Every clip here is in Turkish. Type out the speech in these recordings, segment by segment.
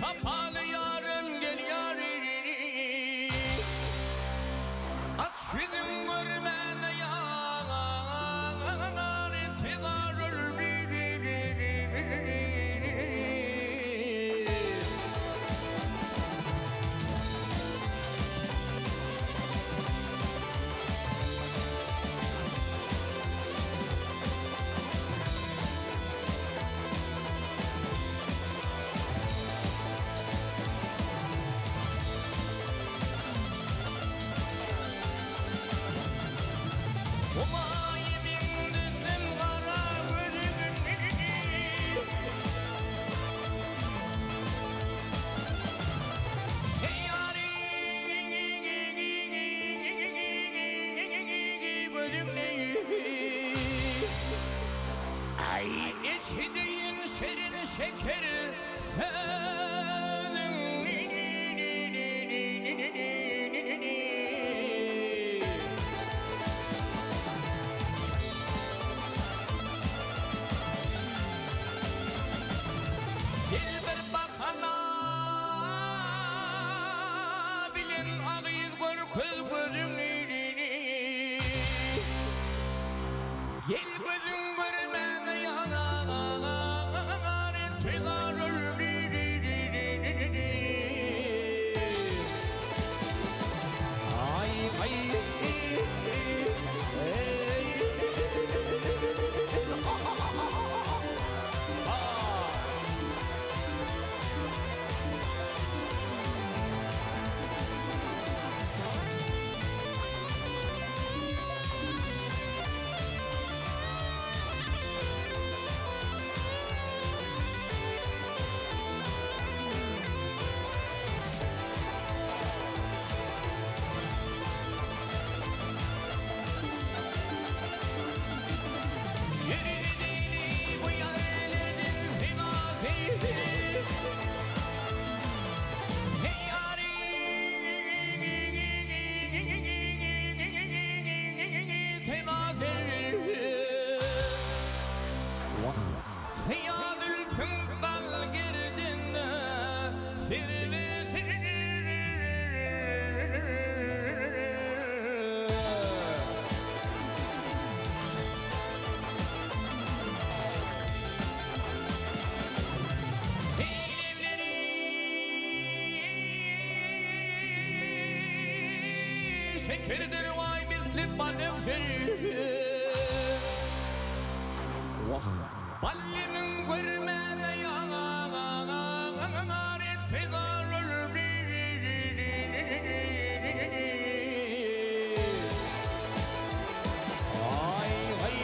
kapalı yarın gel yarim. Aç yüzün görmene yar tigarır bir. Ay içtiğin şerin şekeri senin. Dilber bakana bilin ağız gör köz gözümü. Gel gözüm görmene yanar tigarır bir. Ay ay Siyadül kümdal girdin sirli evleri şekerdir vay misli balevzeli. Ballinin görmene yanar tigarır bir. Ay ay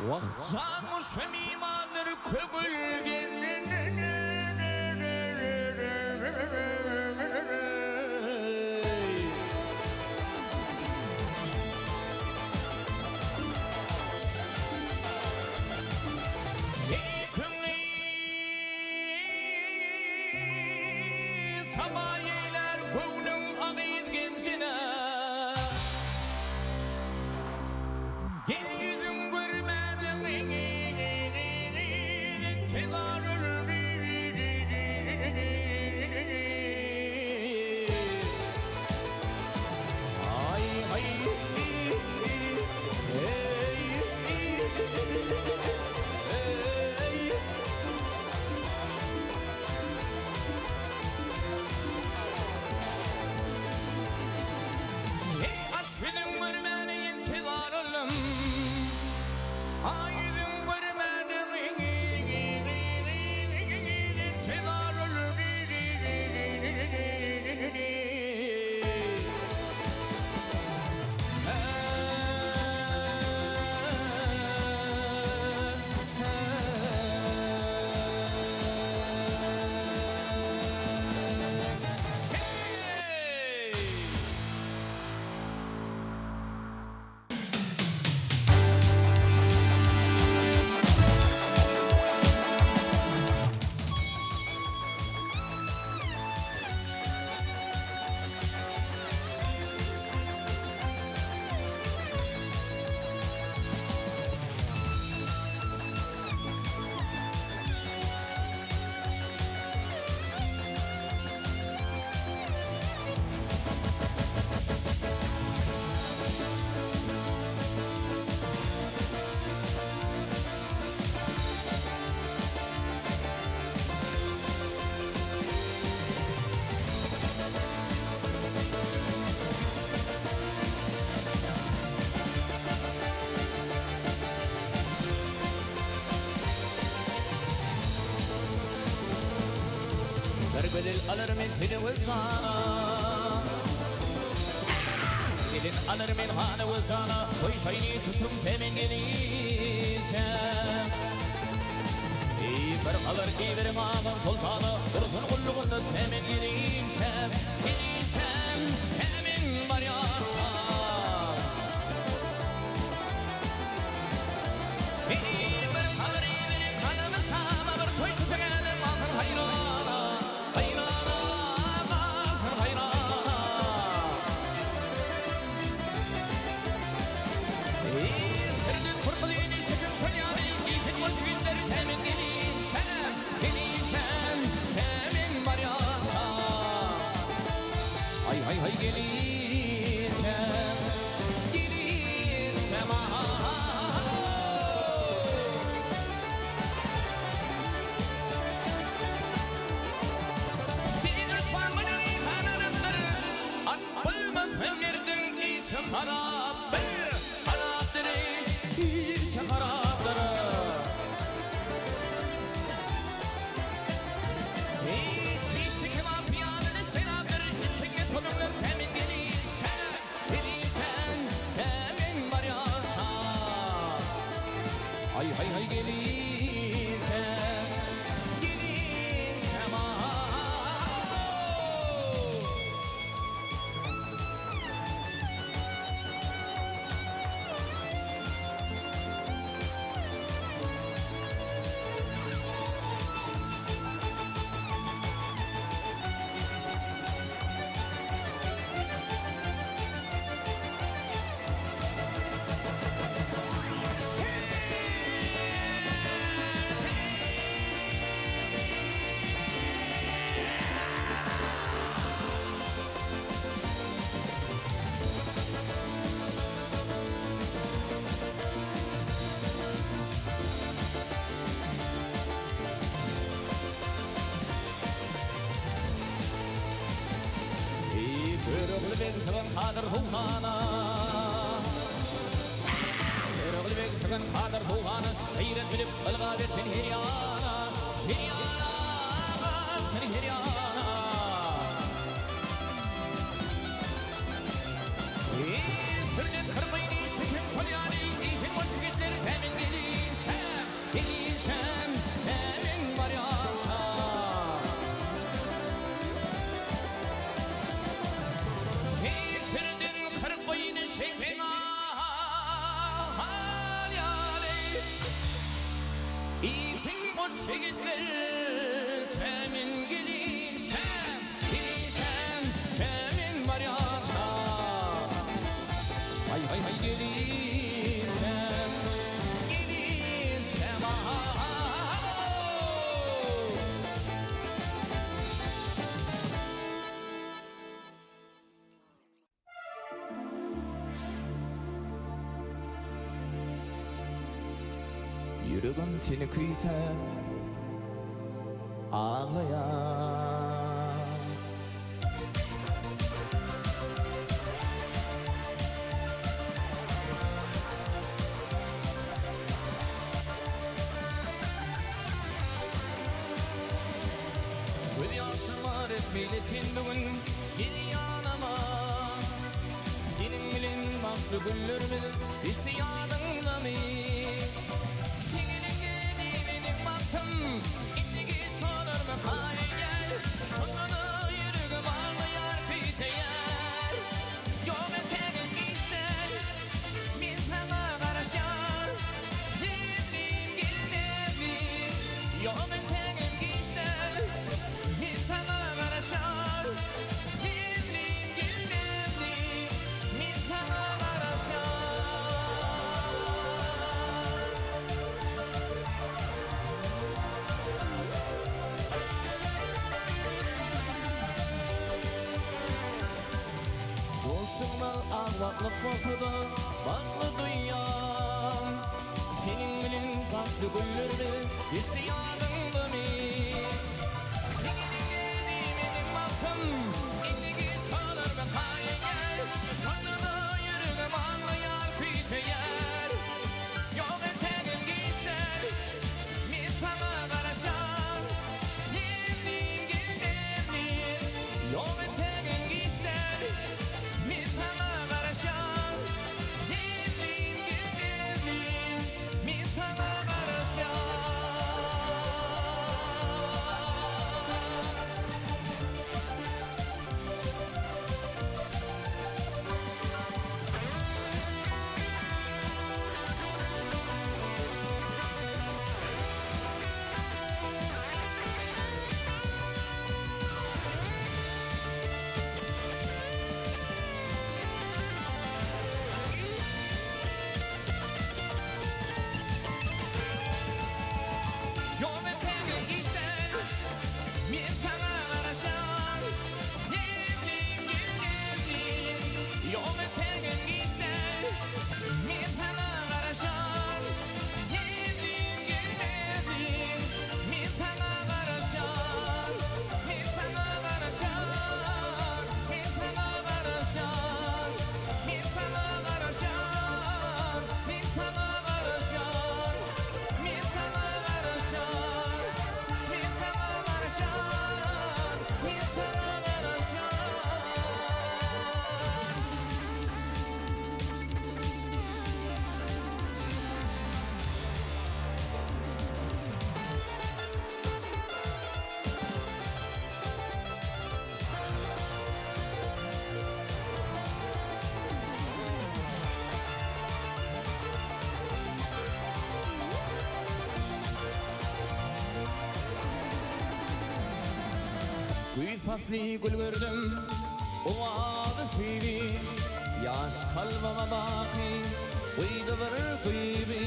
Vakzamış mimanır kögülgen. Tabayeler gönlüm ağız gensine. Gel yüzüm görmeden tigar Aydın görmedim tezarül Berbedel alır mesele ve sana Gelin alır menhane ve sana Koy şayni tutum temin gelişem Bir alır giverim ağam sultanı Dursun kulluğunda temin gelişem Gelişem temin var yasa Bir alır giverim kanımı sama Bir toy tutugenim ağır hayrana Hayrana, ağır hayrana İzdirdin kurtuluyunu çekin şölyani İzin boş günleri temin gelişem Gelişem temin var yasa Hay hay hay gelişem Gelişem Ömerdin iyisi harap Harapları iyisi harapları İyisi kebap yanını senatları İçine tonumlar temin gelirsen Gelirsen temin var yasa Hay hay hay gelirsen Gelirsen Kader Sultan'a Erogli bek seven Kader Sultan'a Hayret bilip ılgadet beni hiryana Hiryana Seni hiryana Sürdet kırmayını sikim şolyani İzin boş gitleri temin gelişem Gelişem temin var yasa Yiğitirdin kırk boyunu şeklin ahal yani İzin boş gitleri temin gelişem Gelişem temin var yasa Hay hay hay gelişem Gelişem Yüreğim seni kıysam ağlayan Meylesin bugün gel yanıma. Senin bilen baktı güllerimiz istiyadında mı? Senin gediğinin baktım indigi solar mı hayal? Sonunu yürügüm ağlayar biteyer. Yok eteğin giysen min sana karışar. Nevliyim gel nevliyim. Yok eteğin giysen min sana karışar. Nevliyim gel nevliyim. Min sana karışar. Boşluğuma ağlatlık bolsa da baklı duyan. Senin bilen baklı güllerdi istiyadında mı? Senin gediğinin baktım indigi solar mı hayal? Sonunu yürügüm ağlayar biteyer. Yok eteğin giysen min sana karışar. Nevliyim gel nevliyim. Yok eteğin giysen min sana karışar. Nevliyim gel nevliyim. Min sana karışar. Yok eteğin giysen min sana karışar. Nevliyim gel nevliyim. Yok eteğin giysen min sana karışar. Nevliyim gel nevliyim. Min sana karışar. Min sana karışar. Min sana karışar. Min sana karışar. Min sana karışar. Min sana karışar. Min sana karışar. Min sana karışar. Gül fasli gül gördüm, o adı seni. Yaş kalbama baki, uydu bir duybi.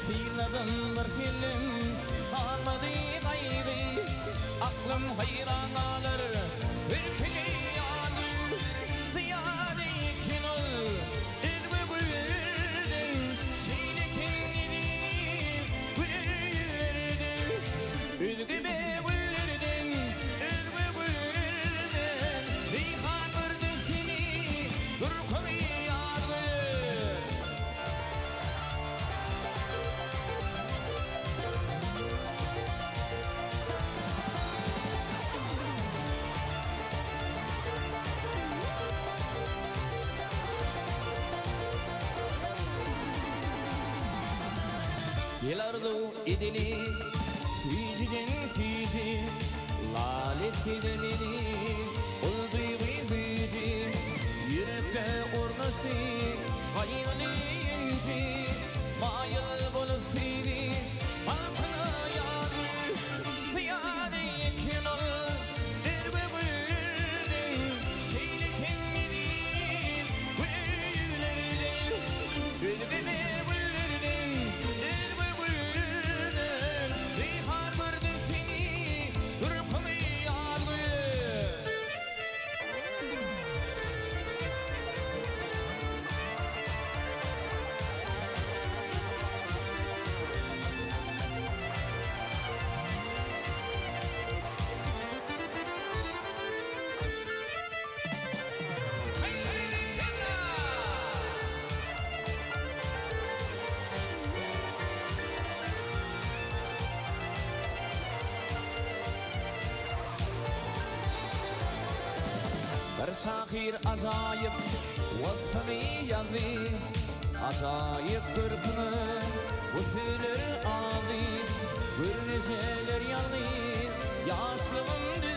Seyledim bir film, kalmadı gaybi. Aklım hayran alır, ülkeci yanı. Ziyade ikin ol, üzgü güldün. Şeylekin gidip, güldürdün. Üzgü be güldürdün, üzgü güldürdün. Reyhan gördü seni, dur koyardı. Gelardı idili, süzüden süzü. Laletti beni, oldu büyücü. Yürekte ornası, hayali inci. Mayıl bulup seni, altına yağdı. Ziyade yekin ol, üzgü güldün. Şeylekin gidip, güldürdün. Üzgü be güldürdün, üzgü güldürdün. Reyhan gördü seni, durup koyardı. Şahir acayip Vasfını yazdı Acayip kırpını Usulür aldı Gürneceler yandı Yaşlığım